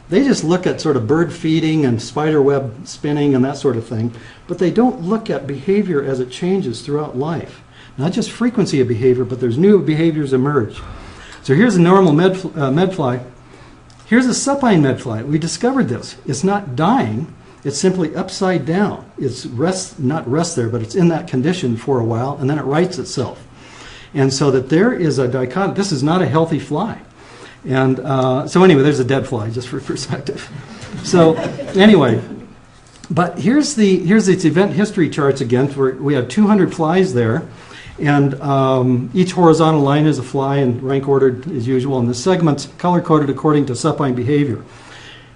A: they just look at sort of bird feeding and spider web spinning and that sort of thing, but they don't look at behavior as it changes throughout life. Not just frequency of behavior, but there's new behaviors emerge. So here's a normal medfly. Here's a supine medfly. We discovered this. It's not dying. It's simply upside down. It's not rest there, but it's in that condition for a while, and then it rights itself. And so that there is a dichotomy. This is not a healthy fly. And so anyway, there's a dead fly, just for perspective. So anyway, but here's its event history charts again. Where we have 200 flies there. And each horizontal line is a fly and rank ordered as usual. And the segments color-coded according to supine behavior.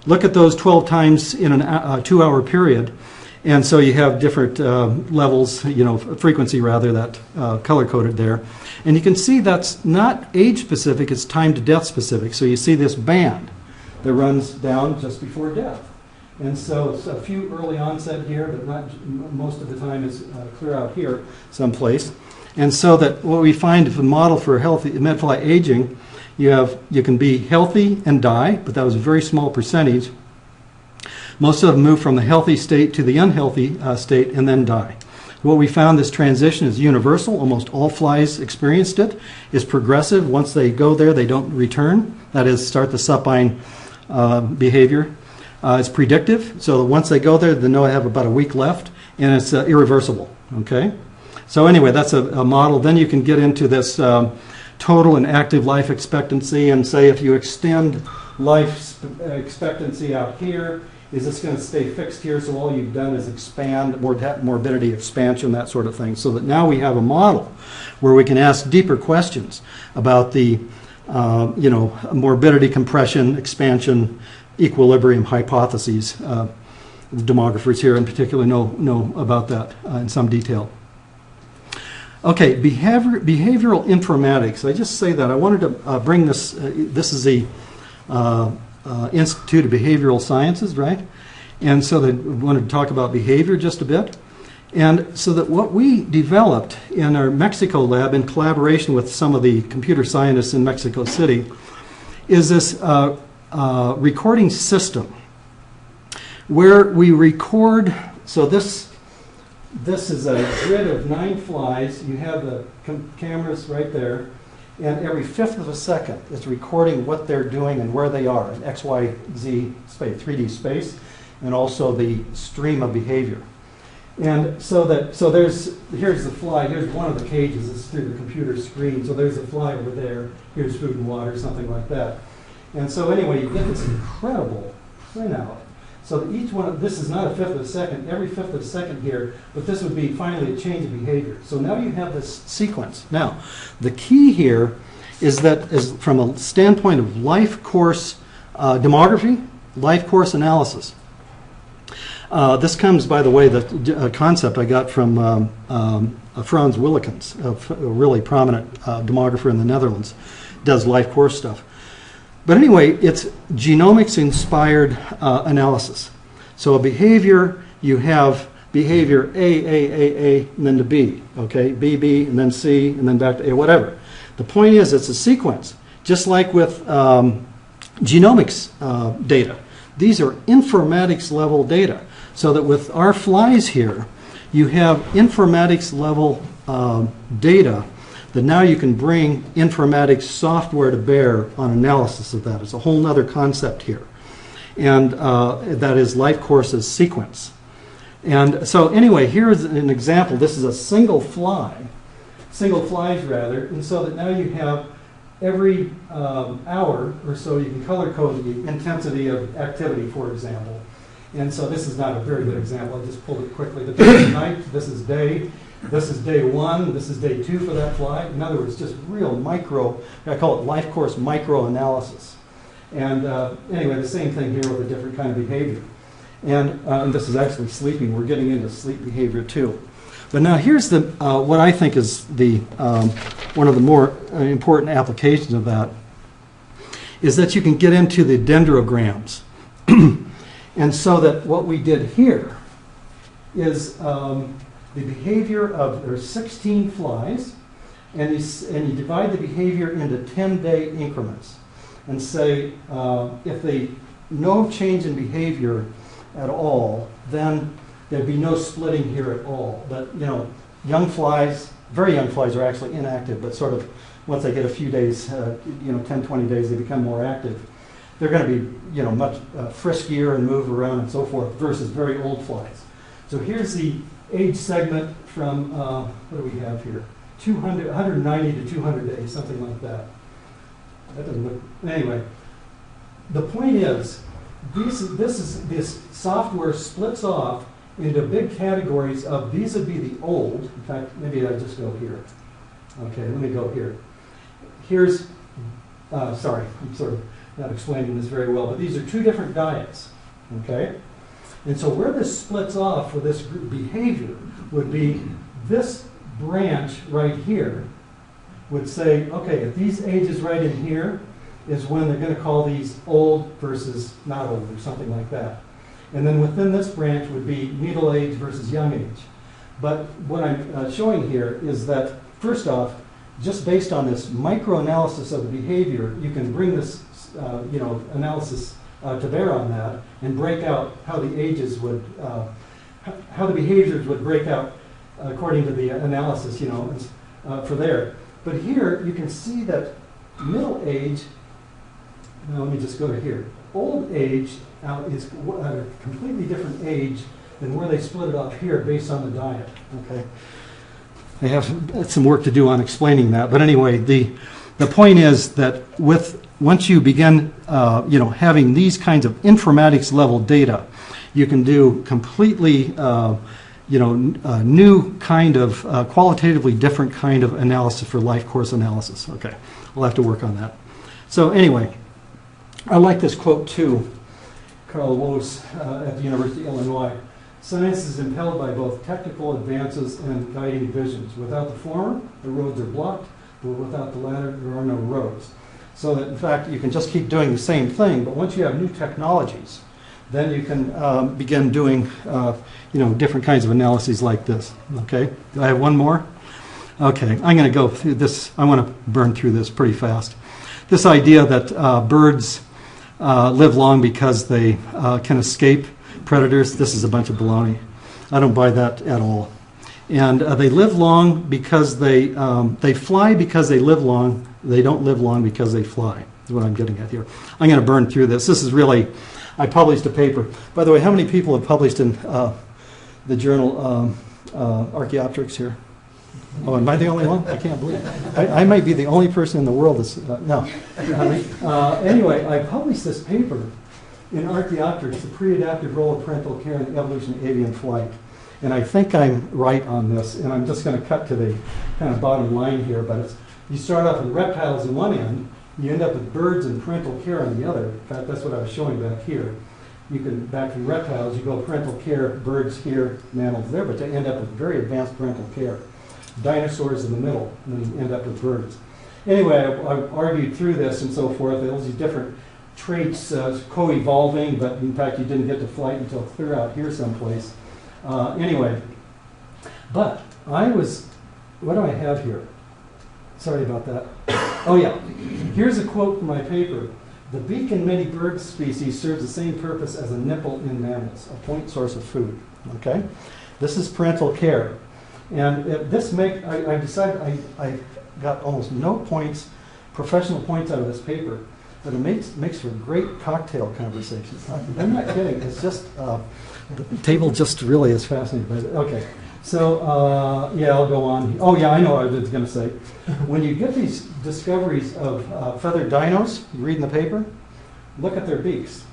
A: Look at those 12 times in a 2-hour period. And so you have different levels, frequency rather, that color-coded there. And you can see that's not age-specific, it's time-to-death specific. So you see this band that runs down just before death. And so it's a few early onset here, but not most of the time is clear out here someplace. And so that what we find if a model for healthy medfly aging, you can be healthy and die, but that was a very small percentage. Most of them move from the healthy state to the unhealthy state and then die. What we found, this transition is universal. Almost all flies experienced it. It's progressive. Once they go there, they don't return. That is, start the supine behavior. It's predictive. So once they go there, they know I have about a week left, and it's irreversible. Okay. So anyway, that's a model. Then you can get into this total and active life expectancy, and say if you extend life expectancy out here, is this going to stay fixed here? So all you've done is expand, morbidity expansion, that sort of thing. So that now we have a model where we can ask deeper questions about the morbidity, compression, expansion, equilibrium hypotheses. The demographers here in particular know about that in some detail. Okay, behavioral informatics. I just say that. I wanted to bring this. This is the Institute of Behavioral Sciences, right? And so they wanted to talk about behavior just a bit. And so that what we developed in our Mexico lab in collaboration with some of the computer scientists in Mexico City is this recording system where we record so this is a grid of 9 flies. You have the cameras right there, and every fifth of a second it's recording what they're doing and where they are in X, Y, Z space, 3D space, and also the stream of behavior. And here's the fly. Here's one of the cages. It's through the computer screen. So there's a fly over there. Here's food and water, something like that. And so anyway, you get this incredible printout. So that each one, this is not a fifth of a second, every fifth of a second here, but this would be finally a change of behavior. So now you have this sequence. Now, the key here is that from a standpoint of life course demography, life course analysis. This comes, by the way, the concept I got from Frans Willekens, a really prominent demographer in the Netherlands, does life course stuff. But anyway, it's genomics-inspired analysis. So a behavior, you have behavior A, and then to B, okay? B, B, and then C, and then back to A, whatever. The point is, it's a sequence, just like with genomics data. These are informatics-level data. So that with our flies here, you have informatics-level data that now you can bring informatics software to bear on analysis of that. It's a whole other concept here. And that is life courses sequence. And so anyway, here's an example. This is a single flies rather, and so that now you have every hour or so you can color code the intensity of activity, for example. And so this is not a very good example. I just pulled it quickly. But this is night, this is day. This is day 1, this is day 2 for that fly. In other words, just real micro, I call it life course micro analysis. And anyway, the same thing here with a different kind of behavior. And this is actually sleeping. We're getting into sleep behavior too. But now here's the what I think is the one of the more important applications of that is that you can get into the dendrograms. And so that what we did here is the behavior of, there's 16 flies, and you divide the behavior into 10-day increments. And say, if no change in behavior at all, then there'd be no splitting here at all. But, young flies, very young flies are actually inactive, but sort of once they get a few days, 10, 20 days, they become more active. They're going to be, much friskier and move around and so forth versus very old flies. So here's the age segment from, what do we have here? 190 to 200 days, something like that. That doesn't look, anyway. The point is, this software splits off into big categories of these would be the old. In fact, maybe I just go here. Okay, let me go here. Here's, sorry, I'm sort of not explaining this very well, but these are 2 different diets, okay? And so where this splits off for this group behavior would be this branch right here would say, okay, if these ages right in here is when they're going to call these old versus not old or something like that. And then within this branch would be middle age versus young age. But what I'm showing here is that, first off, just based on this microanalysis of the behavior, you can bring this analysis to bear on that and break out how the ages would, how the behaviors would break out according to the analysis, for there. But here you can see that middle age, now let me just go to here. Old age is a completely different age than where they split it off here based on the diet. Okay, I have some work to do on explaining that. But anyway, the point is that once you begin, having these kinds of informatics level data, you can do completely, new kind of qualitatively different kind of analysis for life course analysis. Okay, we'll have to work on that. So anyway, I like this quote too. Carl Woese at the University of Illinois. Science is impelled by both technical advances and guiding visions. Without the former, the roads are blocked, but without the latter, there are no roads. So that, in fact, you can just keep doing the same thing, but once you have new technologies, then you can begin doing, different kinds of analyses like this. Okay, do I have one more? Okay, I'm going to go through this. I want to burn through this pretty fast. This idea that birds live long because they can escape predators, this is a bunch of baloney. I don't buy that at all. And they live long because they fly because they live long. They don't live long because they fly, is what I'm getting at here. I'm going to burn through this. This is really, I published a paper. By the way, how many people have published in the journal Archaeopteryx here? Oh, am I the only one? I can't believe it. I might be the only person in the world that's, no. Anyway, I published this paper in Archaeopteryx, the pre-adaptive role of parental care in evolution of avian flight. And I think I'm right on this, and I'm just going to cut to the kind of bottom line here, but it's, you start off with reptiles in one end, you end up with birds and parental care on the other. In fact, that's what I was showing back here. You can, back from reptiles, you go parental care, birds here, mammals there, but you end up with very advanced parental care. Dinosaurs in the middle, and then you end up with birds. Anyway, I argued through this and so forth. There was these different traits co-evolving, but in fact, you didn't get to flight until clear out here someplace. Anyway, but I was, what do I have here? Sorry about that. Oh yeah, here's a quote from my paper. The beak in many bird species serves the same purpose as a nipple in mammals, a point source of food. Okay? This is parental care. And I decided I got almost no points, professional points out of this paper, but it makes for great cocktail conversations. I'm not kidding. It's just, the table just really is fascinating. But, okay, so yeah, I'll go on. Oh yeah, I know what I was going to say. When you get these discoveries of feathered dinos, you read in the paper, look at their beaks.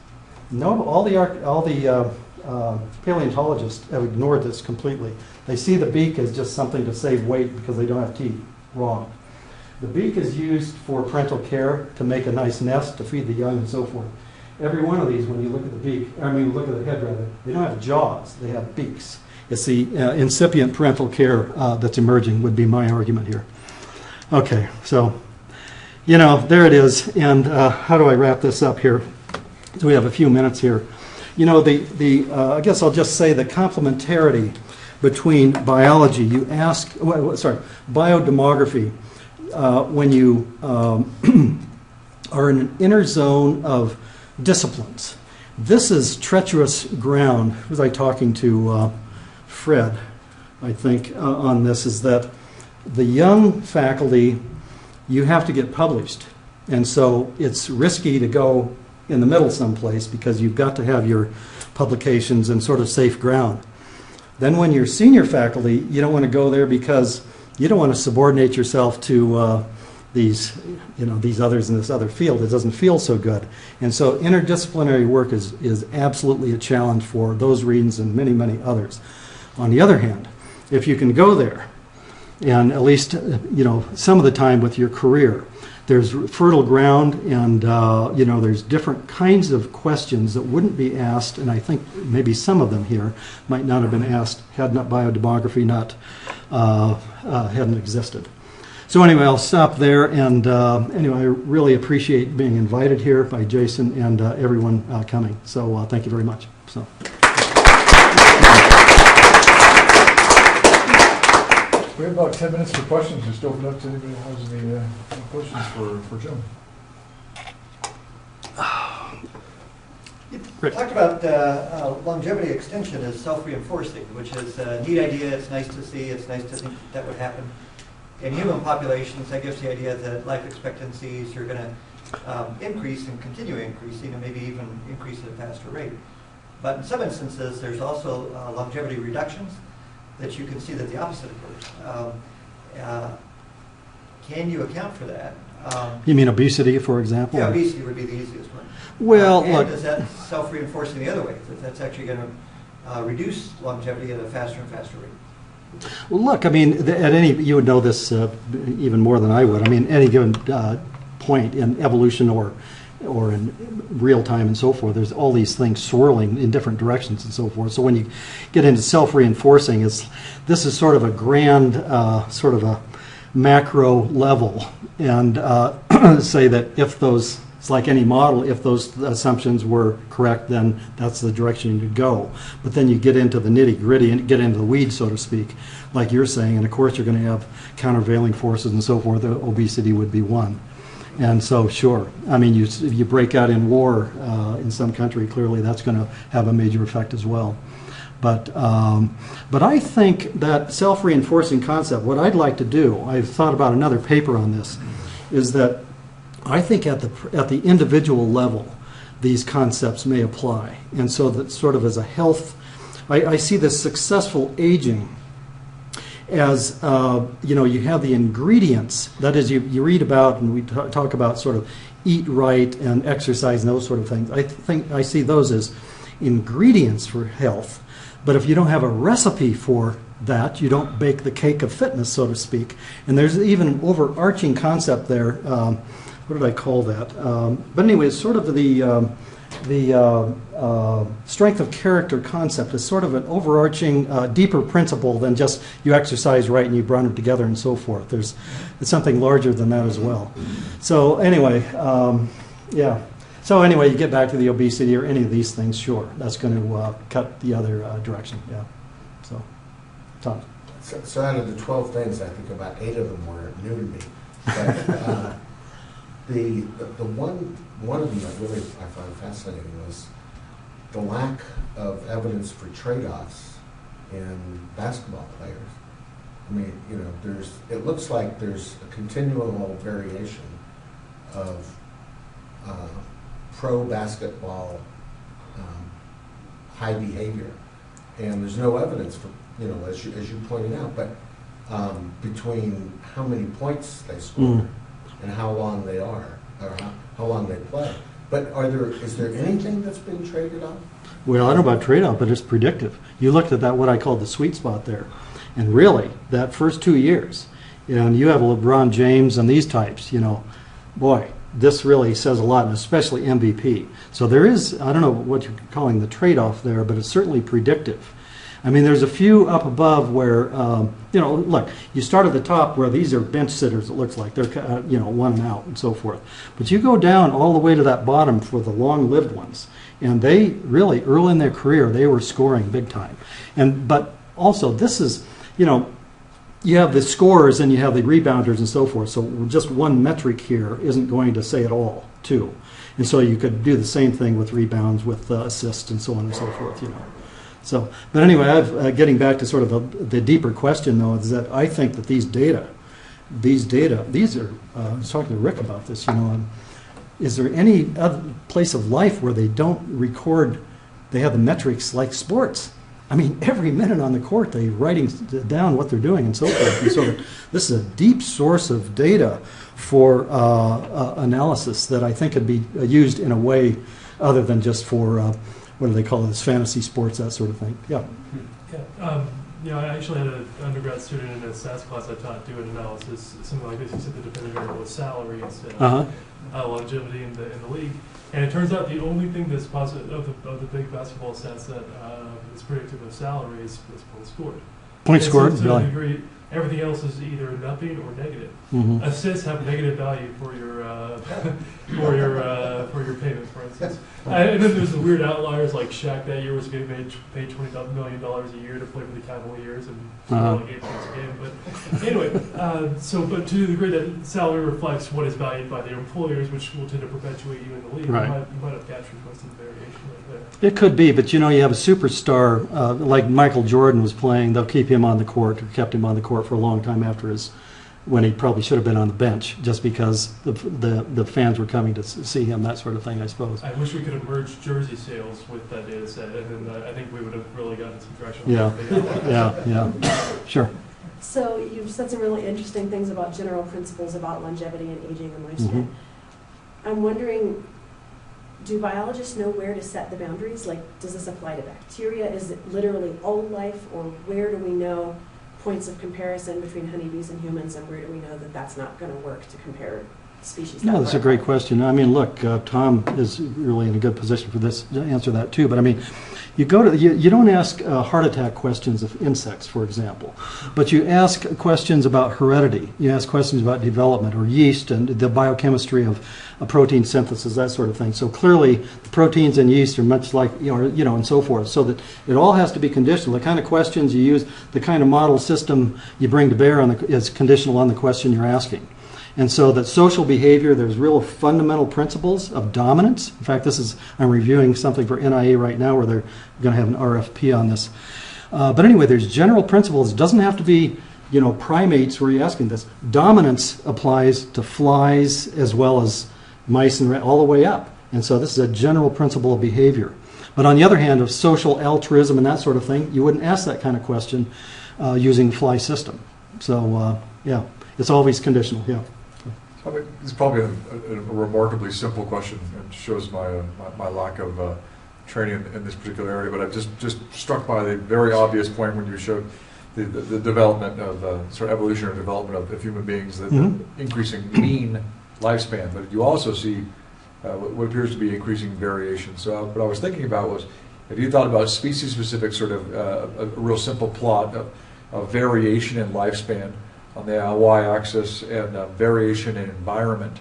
A: No, all the paleontologists have ignored this completely. They see the beak as just something to save weight because they don't have teeth. Wrong. The beak is used for parental care, to make a nice nest, to feed the young, and so forth. Every one of these, when you look at the beak, look at the head rather, they don't have jaws, they have beaks. It's the incipient parental care that's emerging, would be my argument here. Okay, so, there it is. And how do I wrap this up here? So we have a few minutes here. I guess I'll just say the complementarity between biology, biodemography, when you are in an inner zone of disciplines. This is treacherous ground. Was I talking to Fred, I think, on this, is that the young faculty, you have to get published. And so it's risky to go in the middle someplace because you've got to have your publications in sort of safe ground. Then when you're senior faculty, you don't want to go there because you don't want to subordinate yourself to these others in this other field. It doesn't feel so good. And so interdisciplinary work is absolutely a challenge for those reasons and many, many others. On the other hand, if you can go there, and at least some of the time with your career, there's fertile ground, and there's different kinds of questions that wouldn't be asked, and I think maybe some of them here might not have been asked had not biodemography hadn't existed. So anyway, I'll stop there, and anyway, I really appreciate being invited here by Jason and everyone coming. So thank you very much. So.
B: We have about 10 minutes for questions. Just open up to anybody who has any questions for Jim.
C: You talked about longevity extension as self-reinforcing, which is a neat idea. It's nice to see. It's nice to think that would happen. In human populations, that gives the idea that life expectancies are going to increase and continue increasing, and maybe even increase at a faster rate. But in some instances, there's also longevity reductions that you can see that the opposite occurs. Can you account for that?
A: You mean obesity, for example?
C: Yeah, obesity would be the easiest one.
A: Well,
C: and
A: look,
C: is that self-reinforcing the other way? That's actually going to reduce longevity at a faster and faster rate?
A: Well, look, you would know this even more than I would. Any given point in evolution or in real time and so forth, there's all these things swirling in different directions and so forth. So when you get into self-reinforcing, this is sort of a grand, sort of a macro level, and say that if those, it's like any model, if those assumptions were correct, then that's the direction you go. But then you get into the nitty-gritty and get into the weeds, so to speak, like you're saying, and of course you're going to have countervailing forces and so forth. Obesity would be one. And so, sure, if you break out in war in some country, clearly that's going to have a major effect as well. But I think that self-reinforcing concept, what I'd like to do, I've thought about another paper on this, is that I think at the individual level, these concepts may apply. And so that sort of as a health, I see this successful aging as, you have the ingredients. That is, you read about and we talk about sort of eat right and exercise and those sort of things. I think I see those as ingredients for health. But if you don't have a recipe for that, you don't bake the cake of fitness, so to speak. And there's even an overarching concept there. What did I call that? But anyway, it's sort of the strength of character concept is sort of an overarching, deeper principle than just you exercise right and you run it together and so forth. It's something larger than that as well. So anyway, yeah. So anyway, you get back to the obesity or any of these things, sure, that's going to cut the other direction. Yeah. So, Tom.
D: So out of the 12 things, I think about 8 of them were new to me. But the one of them that I found fascinating was the lack of evidence for trade-offs in basketball players. I mean, it looks like there's a continual variation of pro basketball high behavior, and there's no evidence for, as you pointed out, but between how many points they score and how long they are, or how long they play. But is there anything that's been traded off?
A: Well, I don't know about trade-off, but it's predictive. You looked at that, what I call the sweet spot there, and really, that first 2 years, and you have LeBron James and these types, boy, this really says a lot, and especially MVP. So there is, I don't know what you're calling the trade-off there, but it's certainly predictive. I mean, there's a few up above where, look, you start at the top where these are bench sitters, it looks like. They're, one and out and so forth. But you go down all the way to that bottom for the long-lived ones. And they really, early in their career, they were scoring big time. But also, this is, you have the scorers and you have the rebounders and so forth. So just one metric here isn't going to say it all, too. And so you could do the same thing with rebounds, with assists, and so on and so forth, So, but anyway, getting back to sort of the deeper question, though, is that I think that these are, I was talking to Rick about this, is there any other place of life where they don't record, they have the metrics like sports? I mean, every minute on the court, they're writing down what they're doing and so forth. And so this is a deep source of data for analysis that I think could be used in a way other than just for, what do they call this, fantasy sports, that sort of thing. Yeah.
E: Yeah. I actually had an undergrad student in a stats class I taught doing analysis, something like this. He said the dependent variable was salary instead of longevity in the league. And it turns out the only thing that's positive of the big basketball stats that is predictive of salary is points scored.
A: Points scored,
E: to a degree, everything else is either nothing or negative.
A: Mm-hmm.
E: Assists have negative value for your for your payment, for instance. And then there's the weird outliers like Shaq that year was getting paid $20 million a year to play for the Cavaliers and like 8 points a game. But anyway, but to the degree that salary reflects what is valued by their employers, which will tend to perpetuate you in the league,
A: right.
E: you might have captured most of the variation right there.
A: It could be, but you have a superstar like Michael Jordan was playing. They'll keep him on the court, or kept him on the court for a long time after when he probably should have been on the bench, just because the fans were coming to see him, that sort of thing, I suppose.
E: I wish we could have merged jersey sales with that data set, and then I think we would have really gotten some traction.
A: Yeah, sure.
F: So you've said some really interesting things about general principles about longevity and aging and lifespan.
A: Mm-hmm.
F: I'm wondering, do biologists know where to set the boundaries? Like, does this apply to bacteria? Is it literally all life, or where do we know points of comparison between honeybees and humans, and where do we know that that's not going to work to compare species?
A: No, that's a great question. I mean, look, Tom is really in a good position for this to answer that too. But I mean, you don't ask heart attack questions of insects, for example, but you ask questions about heredity. You ask questions about development or yeast and the biochemistry of protein synthesis, that sort of thing. So clearly, the proteins in yeast are much like and so forth. So that it all has to be conditional. The kind of questions you use, the kind of model system you bring to bear is conditional on the question you're asking. And so that social behavior, there's real fundamental principles of dominance. In fact, I'm reviewing something for NIA right now where they're going to have an RFP on this. But anyway, there's general principles. It doesn't have to be, primates where you're asking this. Dominance applies to flies as well as mice and all the way up. And so this is a general principle of behavior. But on the other hand, of social altruism and that sort of thing, you wouldn't ask that kind of question using the fly system. So, yeah, it's always conditional, yeah.
B: It's probably a remarkably simple question and shows my lack of training in this particular area, but I'm just struck by the very obvious point when you showed the development of sort of evolutionary development of human beings, the increasing mean lifespan, but you also see what appears to be increasing variation. So what I was thinking about was, if you thought about species-specific sort of a real simple plot of variation in lifespan on the y-axis and variation in environment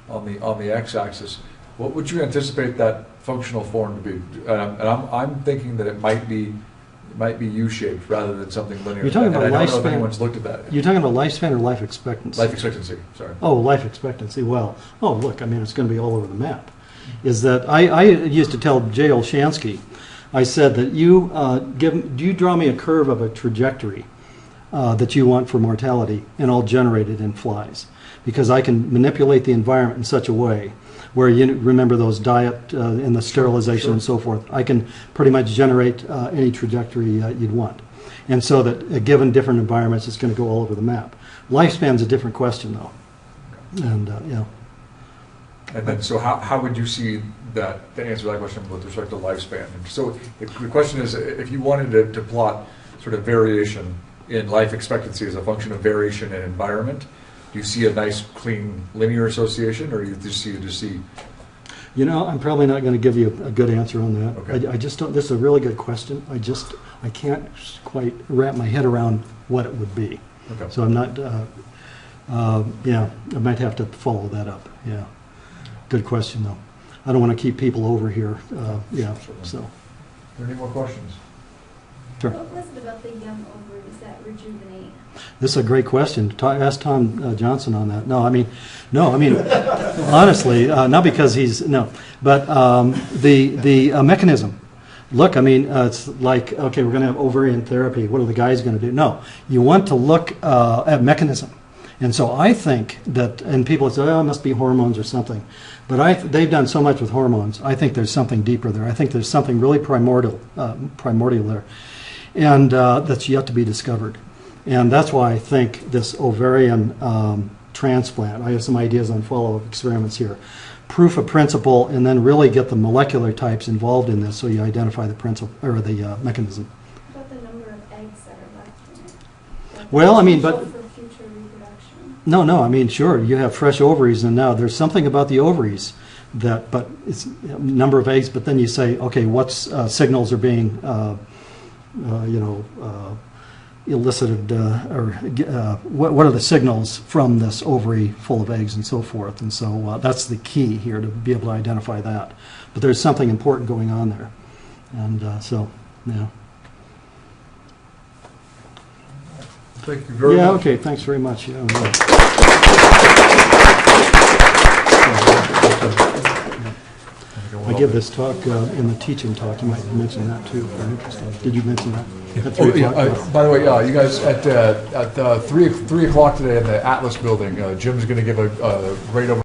B: on the x-axis, what would you anticipate that functional form to be? And I'm thinking that it might be U-shaped rather than something linear.
A: You're talking about
B: and I don't know if
A: lifespan.
B: anyone's looked at that.
A: You're talking about lifespan or life expectancy?
B: Life expectancy, sorry.
A: Oh, life expectancy. Well, look, it's going to be all over the map. Is that I used to tell J. Olshansky, I said that do you draw me a curve of a trajectory that you want for mortality, and I'll generate it in flies, because I can manipulate the environment in such a way where you remember those diet and the sterilization and so forth. I can pretty much generate any trajectory you'd want. And so that given different environments, it's going to go all over the map. Lifespan's a different question, though. And, yeah.
B: And then, so how would you see that, to answer that question with respect to lifespan? And so the question is, if you wanted to plot sort of variation in life expectancy as a function of variation in environment, do you see a nice, clean, linear association, or do you just see?
A: I'm probably not going to give you a good answer on that.
B: Okay.
A: I just don't. This is a really good question. I can't quite wrap my head around what it would be.
B: Okay.
A: So I'm not. Yeah, I might have to follow that up. Yeah, good question though. I don't want to keep people over here. Yeah. So.
B: Are there any more questions?
A: Sure.
G: What was it about the young ovaries that rejuvenate?
A: This is a great question. Ask Tom Johnson on that. No, honestly, not because but the mechanism. Look, it's like, okay, we're going to have ovarian therapy. What are the guys going to do? No, you want to look at mechanism. And so I think that, and people say, it must be hormones or something. But they've done so much with hormones. I think there's something deeper there. I think there's something really primordial there. And that's yet to be discovered. And that's why I think this ovarian transplant, I have some ideas on follow-up experiments here, proof of principle, and then really get the molecular types involved in this so you identify the principle or the mechanism.
G: What about the number of eggs that are left in it? Like
A: Well,
G: potential
A: but
G: for future reproduction.
A: No, sure, you have fresh ovaries, and now there's something about the ovaries but it's number of eggs, but then you say, okay, what signals are being elicited, what are the signals from this ovary full of eggs and so forth. And so that's the key here, to be able to identify that. But there's something important going on there. And so, yeah.
B: Thank you very much.
A: Yeah, okay, thanks very much. Yeah, I give this talk in the teaching talk. You might mention that too, if you're interested. Did you mention that? At 3 o'clock?
B: By the way, you guys, at 3 o'clock today in the Atlas building, Jim's going to give a great overview.